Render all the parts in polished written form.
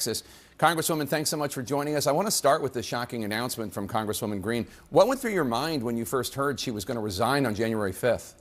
Texas. Congresswoman, thanks so much for joining us. I want to start with the shocking announcement from Congresswoman Green. What went through your mind when you first heard she was going to resign on January 5th?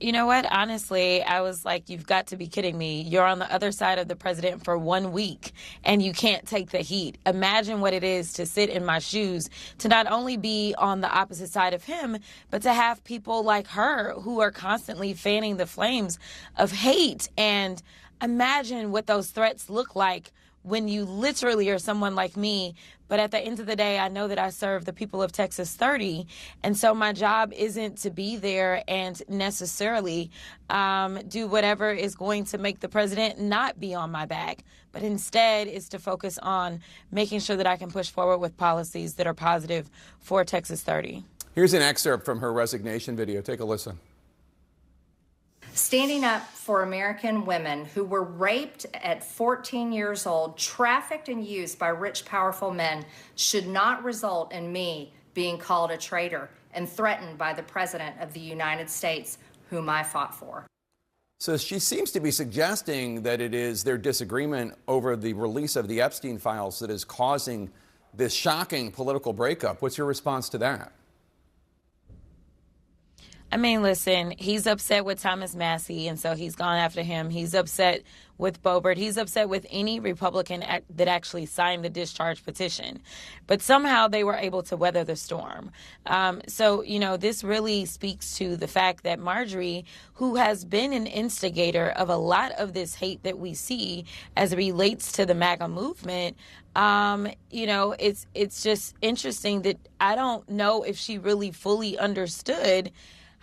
You know what? Honestly, I was like, you've got to be kidding me. You're on the other side of the president for 1 week and you can't take the heat. Imagine what it is to sit in my shoes, to not only be on the opposite side of him, but to have people like her who are constantly fanning the flames of hate. And imagine what those threats look like when you literally are someone like me. But at the end of the day, I know that I serve the people of Texas 30. And so my job isn't to be there and necessarily do whatever is going to make the president not be on my back, but instead is to focus on making sure that I can push forward with policies that are positive for Texas 30. Here's an excerpt from her resignation video. Take a listen. Standing up for American women who were raped at 14 years old, trafficked and used by rich, powerful men should not result in me being called a traitor and threatened by the President of the United States, whom I fought for. So she seems to be suggesting that it is their disagreement over the release of the Epstein files that is causing this shocking political breakup. What's your response to that? I mean, listen, he's upset with Thomas Massie, and so he's gone after him. He's upset with Boebert. He's upset with any Republican that actually signed the discharge petition. But somehow they were able to weather the storm. So, you know, this really speaks to the fact that Marjorie, who has been an instigator of a lot of this hate that we see as it relates to the MAGA movement, you know, it's just interesting that I don't know if she really fully understood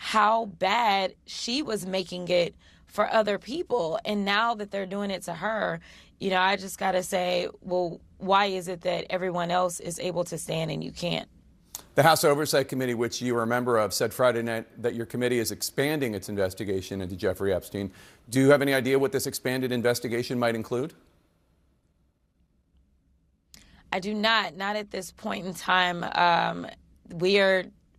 how bad she was making it for other people. And now that they're doing it to her, you know, I just got to say, well, why is it that everyone else is able to stand and you can't? The House Oversight Committee, which you are a member of, said Friday night that your committee is expanding its investigation into Jeffrey Epstein. Do you have any idea what this expanded investigation might include? I do not at this point in time.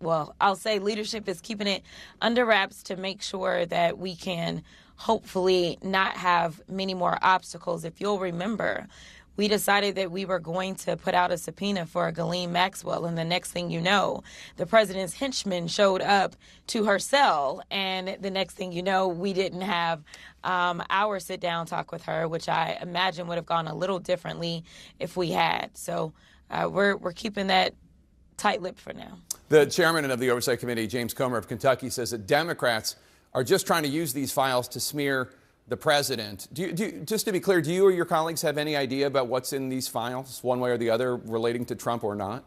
Well, I'll say leadership is keeping it under wraps to make sure that we can hopefully not have many more obstacles. If you'll remember, we decided that we were going to put out a subpoena for Ghislaine Maxwell, and the next thing you know, the president's henchman showed up to her cell, and the next thing you know, we didn't have our sit-down talk with her, which I imagine would have gone a little differently if we had. So we're keeping that tight-lipped for now. The chairman of the Oversight Committee, James Comer of Kentucky, says that Democrats are just trying to use these files to smear the president. Just to be clear, do you or your colleagues have any idea about what's in these files, one way or the other, relating to Trump or not?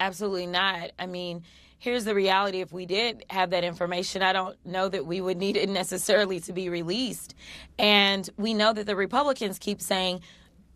Absolutely not. I mean, here's the reality. If we did have that information, I don't know that we would need it necessarily to be released. And we know that the Republicans keep saying,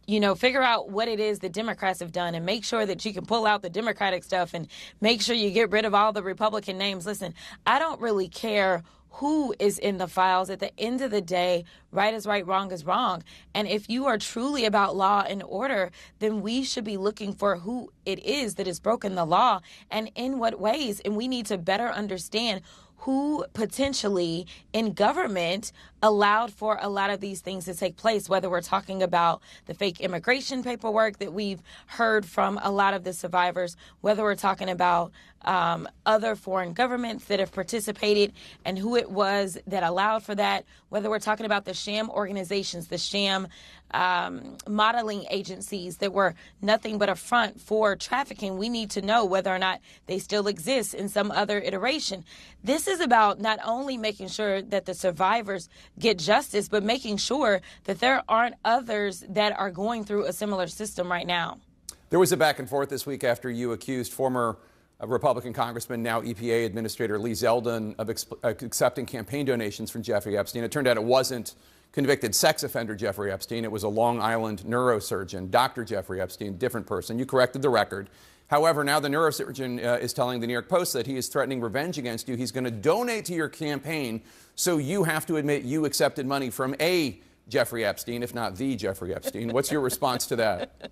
you know, figure out what it is the Democrats have done and make sure that you can pull out the Democratic stuff and make sure you get rid of all the Republican names. Listen, I don't really care who is in the files. At the end of the day, right is right, wrong is wrong. And if you are truly about law and order, then we should be looking for who it is that has broken the law and in what ways. And we need to better understand who potentially in government allowed for a lot of these things to take place, whether we're talking about the fake immigration paperwork that we've heard from a lot of the survivors, whether we're talking about other foreign governments that have participated and who it was that allowed for that, whether we're talking about the sham organizations, the sham modeling agencies that were nothing but a front for trafficking. We need to know whether or not they still exist in some other iteration. This is about not only making sure that the survivors get justice, but making sure that there aren't others that are going through a similar system right now. There was a back and forth this week after you accused former Republican Congressman, now EPA Administrator Lee Zeldin, of accepting campaign donations from Jeffrey Epstein. It turned out it wasn't convicted sex offender Jeffrey Epstein. It was a Long Island neurosurgeon, Dr. Jeffrey Epstein, different person. You corrected the record. However, now the neurosurgeon is telling the New York Post that he is threatening revenge against you. He's going to donate to your campaign, so you have to admit you accepted money from a Jeffrey Epstein, if not the Jeffrey Epstein. What's your response to that?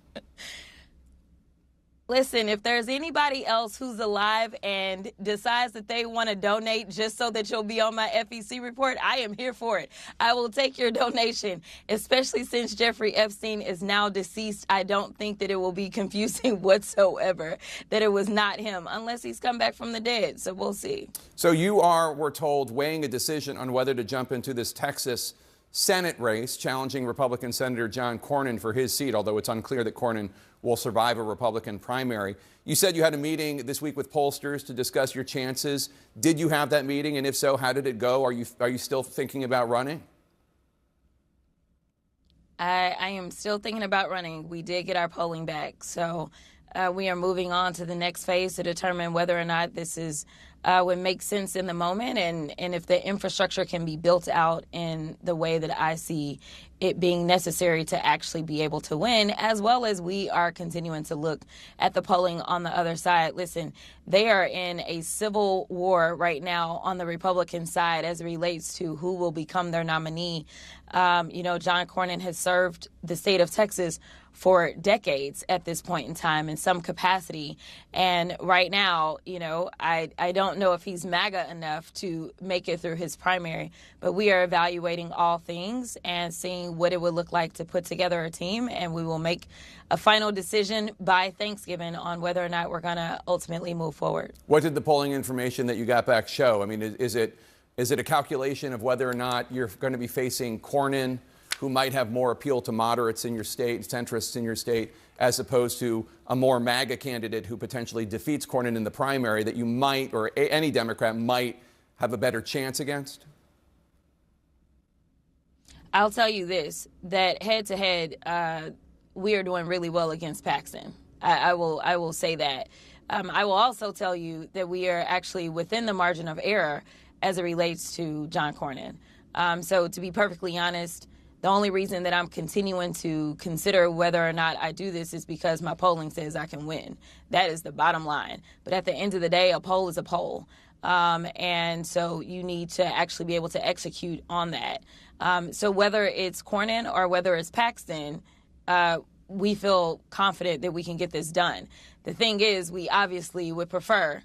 Listen, if there's anybody else who's alive and decides that they want to donate just so that you'll be on my FEC report, I am here for it. I will take your donation, especially since Jeffrey Epstein is now deceased. I don't think that it will be confusing whatsoever that it was not him, unless he's come back from the dead. So we'll see. So you are, we're told, weighing a decision on whether to jump into this Texas Senate race, challenging Republican Senator John Cornyn for his seat, although it's unclear that Cornyn will survive a Republican primary. You said you had a meeting this week with pollsters to discuss your chances. Did you have that meeting? And if so, how did it go? Are you still thinking about running? I am still thinking about running. We did get our polling back. So we are moving on to the next phase to determine whether or not this is would make sense in the moment, and if the infrastructure can be built out in the way that I see it being necessary to actually be able to win, as well as we are continuing to look at the polling on the other side. Listen, they are in a civil war right now on the Republican side as it relates to who will become their nominee. John Cornyn has served the state of Texas for decades at this point in time in some capacity. And right now, I don't know if he's MAGA enough to make it through his primary, but we are evaluating all things and seeing what it would look like to put together a team. And we will make a final decision by Thanksgiving on whether or not we're going to ultimately move forward. What did the polling information that you got back show? I mean, is it a calculation of whether or not you're going to be facing Cornyn, who might have more appeal to moderates in your state, centrists in your state, as opposed to a more MAGA candidate who potentially defeats Cornyn in the primary that you might, or any Democrat might, have a better chance against? I'll tell you this, that head-to-head, we are doing really well against Paxton. I will say that. I will also tell you that we are actually within the margin of error as it relates to John Cornyn. So to be perfectly honest, the only reason that I'm continuing to consider whether or not I do this is because my polling says I can win. That is the bottom line. But at the end of the day, a poll is a poll. And so you need to actually be able to execute on that. So whether it's Cornyn or whether it's Paxton, we feel confident that we can get this done. The thing is, we obviously would prefer